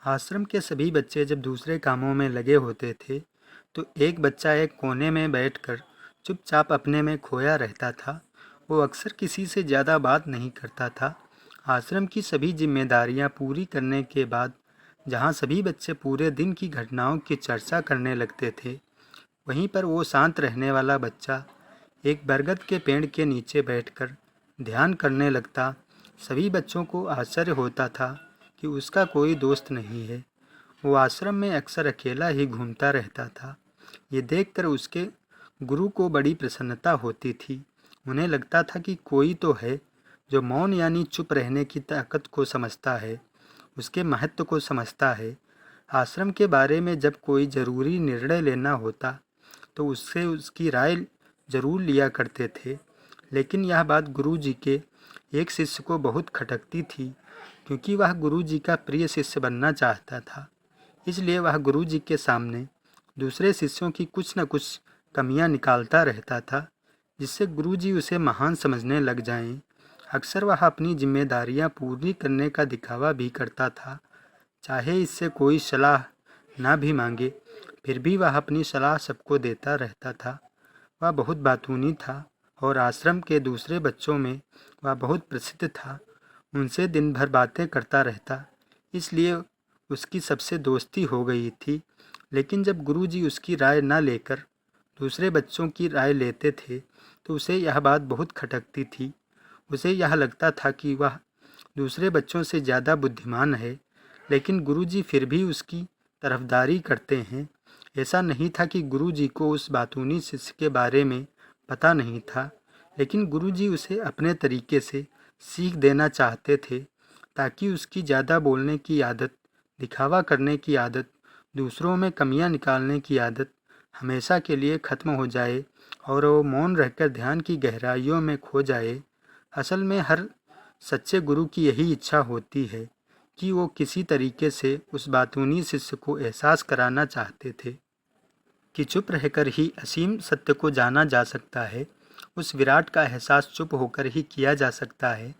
आश्रम के सभी बच्चे जब दूसरे कामों में लगे होते थे तो एक बच्चा एक कोने में बैठकर चुपचाप अपने में खोया रहता था। वो अक्सर किसी से ज़्यादा बात नहीं करता था। आश्रम की सभी जिम्मेदारियां पूरी करने के बाद जहां सभी बच्चे पूरे दिन की घटनाओं की चर्चा करने लगते थे, वहीं पर वो शांत रहने वाला बच्चा एक बरगद के पेड़ के नीचे बैठकर ध्यान करने लगता। सभी बच्चों को आश्चर्य होता था कि उसका कोई दोस्त नहीं है। वो आश्रम में अक्सर अकेला ही घूमता रहता था। ये देखकर उसके गुरु को बड़ी प्रसन्नता होती थी। उन्हें लगता था कि कोई तो है जो मौन यानी चुप रहने की ताकत को समझता है, उसके महत्व को समझता है। आश्रम के बारे में जब कोई ज़रूरी निर्णय लेना होता तो उससे उसकी राय जरूर लिया करते थे। लेकिन यह बात गुरु जी के एक शिष्य को बहुत खटकती थी, क्योंकि वह गुरु जी का प्रिय शिष्य बनना चाहता था। इसलिए वह गुरु जी के सामने दूसरे शिष्यों की कुछ न कुछ कमियां निकालता रहता था, जिससे गुरु जी उसे महान समझने लग जाएं। अक्सर वह अपनी जिम्मेदारियां पूरी करने का दिखावा भी करता था, चाहे इससे कोई सलाह ना भी मांगे, फिर भी वह अपनी सलाह सबको देता रहता था। वह बहुत बातूनी था और आश्रम के दूसरे बच्चों में वह बहुत प्रसिद्ध था। उनसे दिन भर बातें करता रहता, इसलिए उसकी सबसे दोस्ती हो गई थी। लेकिन जब गुरुजी उसकी राय न लेकर दूसरे बच्चों की राय लेते थे तो उसे यह बात बहुत खटकती थी। उसे यह लगता था कि वह दूसरे बच्चों से ज़्यादा बुद्धिमान है, लेकिन गुरुजी फिर भी उसकी तरफदारी करते हैं। ऐसा नहीं था कि गुरुजी को उस बातूनी शिष्य के बारे में पता नहीं था, लेकिन गुरुजी उसे अपने तरीके से सीख देना चाहते थे, ताकि उसकी ज़्यादा बोलने की आदत, दिखावा करने की आदत, दूसरों में कमियां निकालने की आदत हमेशा के लिए ख़त्म हो जाए और वो मौन रहकर ध्यान की गहराइयों में खो जाए। असल में हर सच्चे गुरु की यही इच्छा होती है कि वो किसी तरीके से उस बातूनी शिष्य को एहसास कराना चाहते थे कि चुप रहकर ही असीम सत्य को जाना जा सकता है। उस विराट का एहसास चुप होकर ही किया जा सकता है।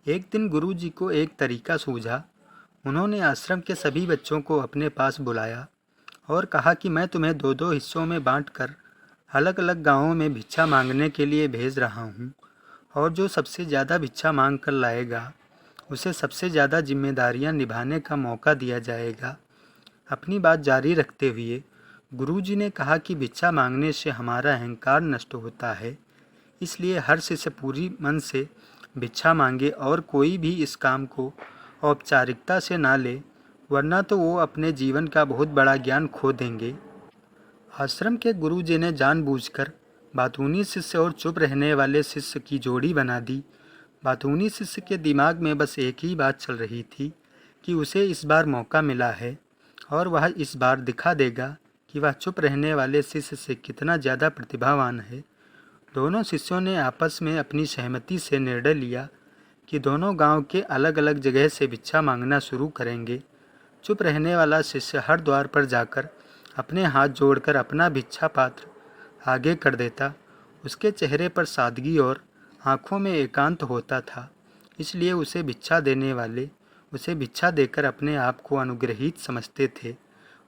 एक दिन गुरु जी को एक तरीका सूझा। उन्होंने आश्रम के सभी बच्चों को अपने पास बुलाया और कहा कि मैं तुम्हें दो दो हिस्सों में बांटकर अलग अलग गांवों में भिक्षा मांगने के लिए भेज रहा हूँ, और जो सबसे ज़्यादा भिक्षा मांग कर लाएगा उसे सबसे ज़्यादा जिम्मेदारियां निभाने का मौका दिया जाएगा। अपनी बात जारी रखते हुए गुरुजी ने कहा कि भिक्षा मांगने से हमारा अहंकार नष्ट होता है, इसलिए हर शिष्य पूरी मन से भिक्षा मांगे और कोई भी इस काम को औपचारिकता से ना ले, वरना तो वो अपने जीवन का बहुत बड़ा ज्ञान खो देंगे। आश्रम के गुरुजी ने जानबूझकर बातूनी शिष्य और चुप रहने वाले शिष्य की जोड़ी बना दी। बातूनी शिष्य के दिमाग में बस एक ही बात चल रही थी कि उसे इस बार मौका मिला है और वह इस बार दिखा देगा कि वह चुप रहने वाले शिष्य से कितना ज़्यादा प्रतिभावान है। दोनों शिष्यों ने आपस में अपनी सहमति से निर्णय लिया कि दोनों गांव के अलग अलग जगह से भिक्षा मांगना शुरू करेंगे। चुप रहने वाला शिष्य हर द्वार पर जाकर अपने हाथ जोड़कर अपना भिक्षा पात्र आगे कर देता। उसके चेहरे पर सादगी और आंखों में एकांत होता था, इसलिए उसे भिक्षा देने वाले उसे भिक्षा देकर अपने आप को अनुग्रहित समझते थे।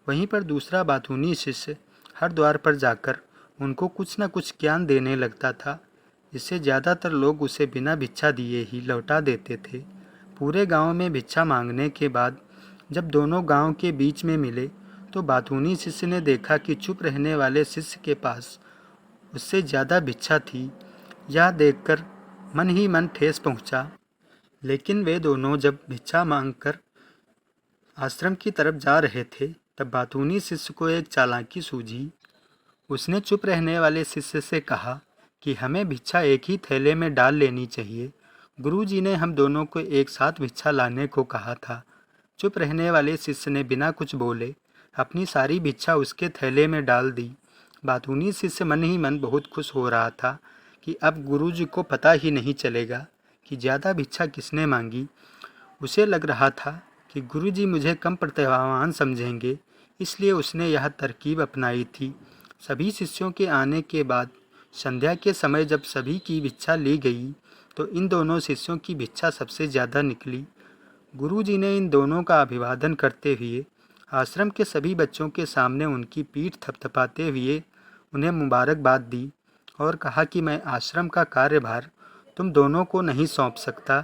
वहीं पर दूसरा बातूनी शिष्य हर द्वार पर जाकर उनको कुछ न कुछ ज्ञान देने लगता था, जिससे ज़्यादातर लोग उसे बिना भिक्षा दिए ही लौटा देते थे। पूरे गांव में भिक्षा मांगने के बाद जब दोनों गांव के बीच में मिले तो बातूनी शिष्य ने देखा कि चुप रहने वाले शिष्य के पास उससे ज़्यादा भिक्षा थी। यह देखकर मन ही मन ठेस पहुंचा। लेकिन वे दोनों जब भिक्षा मांगकर आश्रम की तरफ जा रहे थे तब बातूनी शिष्य को एक चालाकी सूझी। उसने चुप रहने वाले शिष्य से कहा कि हमें भिक्षा एक ही थैले में डाल लेनी चाहिए। गुरुजी ने हम दोनों को एक साथ भिक्षा लाने को कहा था। चुप रहने वाले शिष्य ने बिना कुछ बोले अपनी सारी भिक्षा उसके थैले में डाल दी। बातूनी शिष्य मन ही मन बहुत खुश हो रहा था कि अब गुरुजी को पता ही नहीं चलेगा कि ज़्यादा भिक्षा किसने मांगी। उसे लग रहा था कि गुरुजी मुझे कम प्रतिभावान समझेंगे, इसलिए उसने यह तरकीब अपनाई थी। सभी शिष्यों के आने के बाद संध्या के समय जब सभी की भिक्षा ली गई तो इन दोनों शिष्यों की भिक्षा सबसे ज़्यादा निकली। गुरुजी ने इन दोनों का अभिवादन करते हुए आश्रम के सभी बच्चों के सामने उनकी पीठ थपथपाते हुए उन्हें मुबारकबाद दी और कहा कि मैं आश्रम का कार्यभार तुम दोनों को नहीं सौंप सकता।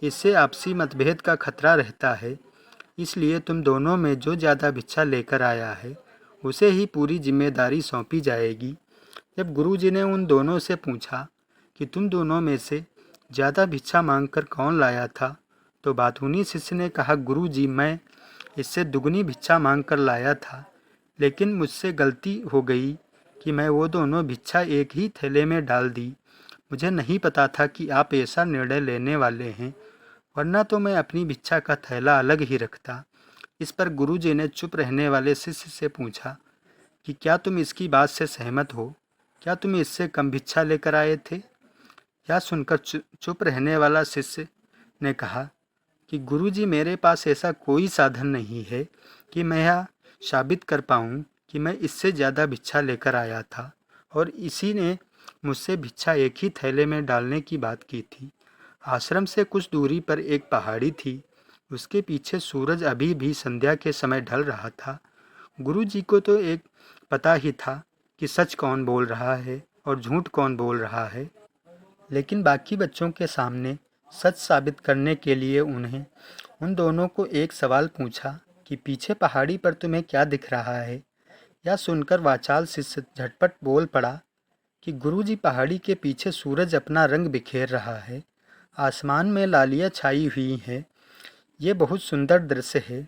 इससे आपसी मतभेद का खतरा रहता है। इसलिए तुम दोनों में जो ज़्यादा भिक्षा लेकर आया है उसे ही पूरी जिम्मेदारी सौंपी जाएगी। जब गुरुजी ने उन दोनों से पूछा कि तुम दोनों में से ज़्यादा भिक्षा मांगकर कौन लाया था, तो बाथूनी शिष्य ने कहा, गुरुजी मैं इससे दुगनी भिक्षा मांग कर लाया था, लेकिन मुझसे गलती हो गई कि मैं वो दोनों भिक्षा एक ही थैले में डाल दी। मुझे नहीं पता था कि आप ऐसा निर्णय लेने वाले हैं, वरना तो मैं अपनी भिक्षा का थैला अलग ही रखता। इस पर गुरुजी ने चुप रहने वाले शिष्य से पूछा कि क्या तुम इसकी बात से सहमत हो? क्या तुम इससे कम भिक्षा लेकर आए थे? यह सुनकर चुप रहने वाला शिष्य ने कहा कि गुरुजी मेरे पास ऐसा कोई साधन नहीं है कि मैं यह साबित कर पाऊँ कि मैं इससे ज़्यादा भिक्षा लेकर आया था, और इसी ने मुझसे भिक्षा एक ही थैले में डालने की बात की थी। आश्रम से कुछ दूरी पर एक पहाड़ी थी। उसके पीछे सूरज अभी भी संध्या के समय ढल रहा था। गुरुजी को तो एक पता ही था कि सच कौन बोल रहा है और झूठ कौन बोल रहा है, लेकिन बाकी बच्चों के सामने सच साबित करने के लिए उन्हें उन दोनों को एक सवाल पूछा कि पीछे पहाड़ी पर तुम्हें क्या दिख रहा है। यह सुनकर वाचाल शिष्य झटपट बोल पड़ा कि गुरुजी पहाड़ी के पीछे सूरज अपना रंग बिखेर रहा है, आसमान में लालियाँ छाई हुई हैं, ये बहुत सुंदर दृश्य है।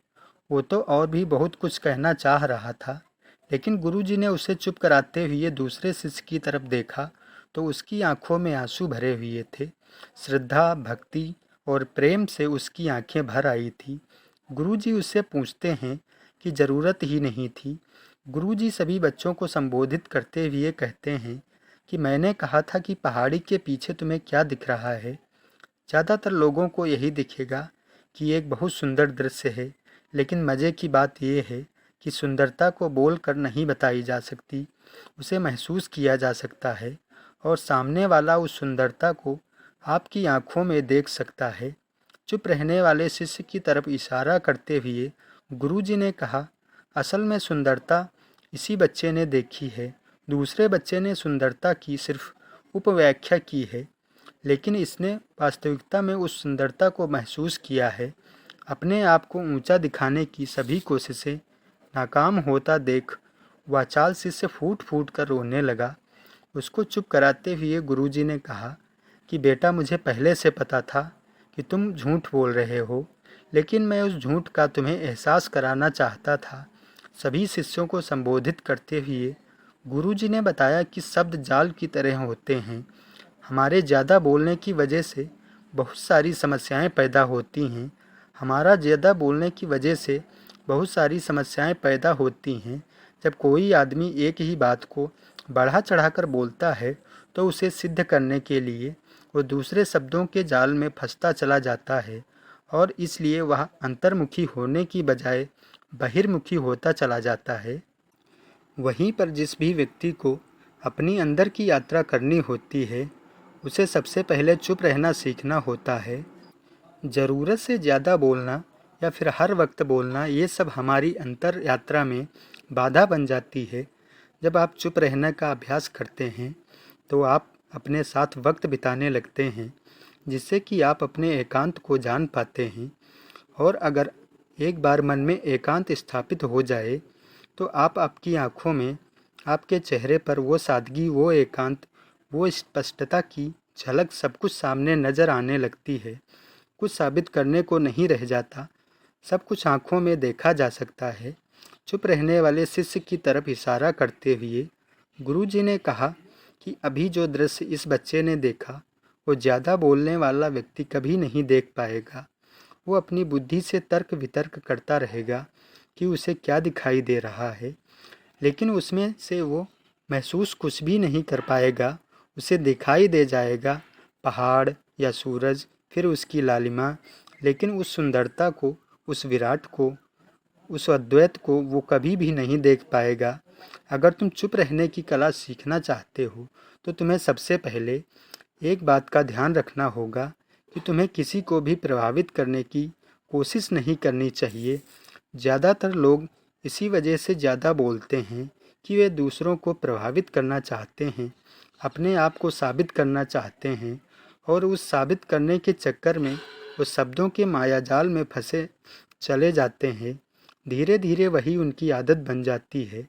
वो तो और भी बहुत कुछ कहना चाह रहा था, लेकिन गुरुजी ने उसे चुप कराते हुए दूसरे शिष्य की तरफ देखा तो उसकी आंखों में आंसू भरे हुए थे। श्रद्धा, भक्ति और प्रेम से उसकी आंखें भर आई थी। गुरुजी उससे पूछते हैं कि ज़रूरत ही नहीं थी। गुरुजी सभी बच्चों को संबोधित करते हुए कहते हैं कि मैंने कहा था कि पहाड़ी के पीछे तुम्हें क्या दिख रहा है। ज़्यादातर लोगों को यही दिखेगा कि एक बहुत सुंदर दृश्य है, लेकिन मज़े की बात यह है कि सुंदरता को बोल कर नहीं बताई जा सकती, उसे महसूस किया जा सकता है, और सामने वाला उस सुंदरता को आपकी आंखों में देख सकता है। चुप रहने वाले शिष्य की तरफ इशारा करते हुए गुरुजी ने कहा, असल में सुंदरता इसी बच्चे ने देखी है। दूसरे बच्चे ने सुंदरता की सिर्फ उपव्याख्या की है, लेकिन इसने वास्तविकता में उस सुंदरता को महसूस किया है। अपने आप को ऊंचा दिखाने की सभी कोशिशें नाकाम होता देख वाचाल शिष्य फूट फूट कर रोने लगा। उसको चुप कराते हुए गुरुजी ने कहा कि बेटा, मुझे पहले से पता था कि तुम झूठ बोल रहे हो, लेकिन मैं उस झूठ का तुम्हें एहसास कराना चाहता था। सभी शिष्यों को संबोधित करते हुए गुरुजी ने बताया कि शब्द जाल की तरह होते हैं। हमारे ज़्यादा बोलने की वजह से बहुत सारी समस्याएं पैदा होती हैं। हमारा ज़्यादा बोलने की वजह से बहुत सारी समस्याएं पैदा होती हैं। जब कोई आदमी एक ही बात को बढ़ा चढ़ाकर बोलता है तो उसे सिद्ध करने के लिए वो दूसरे शब्दों के जाल में फंसता चला जाता है, और इसलिए वह अंतर्मुखी होने की बजाय बहिर्मुखी होता चला जाता है। वहीं पर जिस भी व्यक्ति को अपनी अंदर की यात्रा करनी होती है, उसे सबसे पहले चुप रहना सीखना होता है। ज़रूरत से ज़्यादा बोलना या फिर हर वक्त बोलना, ये सब हमारी अंतर यात्रा में बाधा बन जाती है। जब आप चुप रहने का अभ्यास करते हैं तो आप अपने साथ वक्त बिताने लगते हैं, जिससे कि आप अपने एकांत को जान पाते हैं। और अगर एक बार मन में एकांत स्थापित हो जाए तो आपकी आँखों में, आपके चेहरे पर वो सादगी, वो एकांत, वो स्पष्टता की झलक सब कुछ सामने नज़र आने लगती है। कुछ साबित करने को नहीं रह जाता, सब कुछ आँखों में देखा जा सकता है। चुप रहने वाले शिष्य की तरफ इशारा करते हुए गुरुजी ने कहा कि अभी जो दृश्य इस बच्चे ने देखा वो ज़्यादा बोलने वाला व्यक्ति कभी नहीं देख पाएगा। वो अपनी बुद्धि से तर्क वितर्क करता रहेगा कि उसे क्या दिखाई दे रहा है, लेकिन उसमें से वो महसूस कुछ भी नहीं कर पाएगा। उसे दिखाई दे जाएगा पहाड़ या सूरज, फिर उसकी लालिमा, लेकिन उस सुंदरता को, उस विराट को, उस अद्वैत को वो कभी भी नहीं देख पाएगा। अगर तुम चुप रहने की कला सीखना चाहते हो तो तुम्हें सबसे पहले एक बात का ध्यान रखना होगा कि तुम्हें किसी को भी प्रभावित करने की कोशिश नहीं करनी चाहिए। ज़्यादातर लोग इसी वजह से ज़्यादा बोलते हैं कि वे दूसरों को प्रभावित करना चाहते हैं, अपने आप को साबित करना चाहते हैं और उस साबित करने के चक्कर में वो शब्दों के मायाजाल में फंसे चले जाते हैं। धीरे धीरे वही उनकी आदत बन जाती है।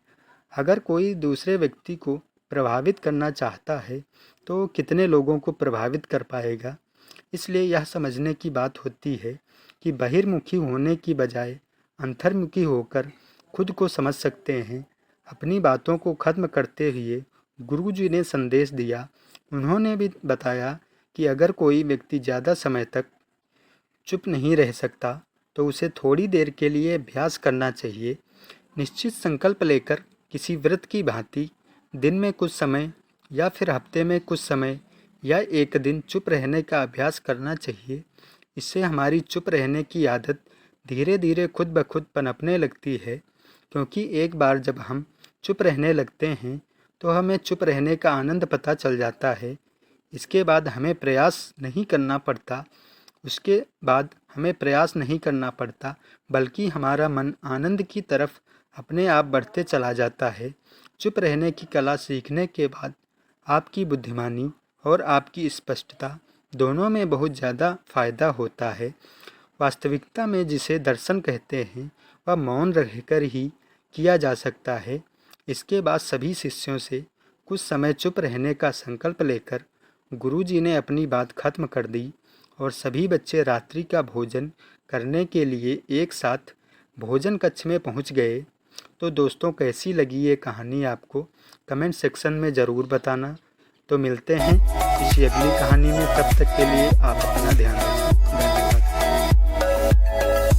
अगर कोई दूसरे व्यक्ति को प्रभावित करना चाहता है तो वो कितने लोगों को प्रभावित कर पाएगा। इसलिए यह समझने की बात होती है कि बहिर्मुखी होने की बजाय अंतर्मुखी होकर खुद को समझ सकते हैं। अपनी बातों को ख़त्म करते हुए गुरुजी ने संदेश दिया। उन्होंने भी बताया कि अगर कोई व्यक्ति ज़्यादा समय तक चुप नहीं रह सकता तो उसे थोड़ी देर के लिए अभ्यास करना चाहिए। निश्चित संकल्प लेकर किसी व्रत की भांति दिन में कुछ समय या फिर हफ्ते में कुछ समय या एक दिन चुप रहने का अभ्यास करना चाहिए। इससे हमारी चुप रहने की आदत धीरे धीरे खुद ब खुद पनपने लगती है, क्योंकि एक बार जब हम चुप रहने लगते हैं तो हमें चुप रहने का आनंद पता चल जाता है। इसके बाद हमें प्रयास नहीं करना पड़ता उसके बाद हमें प्रयास नहीं करना पड़ता, बल्कि हमारा मन आनंद की तरफ अपने आप बढ़ते चला जाता है। चुप रहने की कला सीखने के बाद आपकी बुद्धिमानी और आपकी स्पष्टता दोनों में बहुत ज़्यादा फायदा होता है। वास्तविकता में जिसे दर्शन कहते हैं वह मौन रहकर ही किया जा सकता है। इसके बाद सभी शिष्यों से कुछ समय चुप रहने का संकल्प लेकर गुरुजी ने अपनी बात खत्म कर दी और सभी बच्चे रात्रि का भोजन करने के लिए एक साथ भोजन कक्ष में पहुंच गए। तो दोस्तों, कैसी लगी ये कहानी आपको कमेंट सेक्शन में ज़रूर बताना। तो मिलते हैं किसी अगली कहानी में, तब तक के लिए आप अपना ध्यान रखें।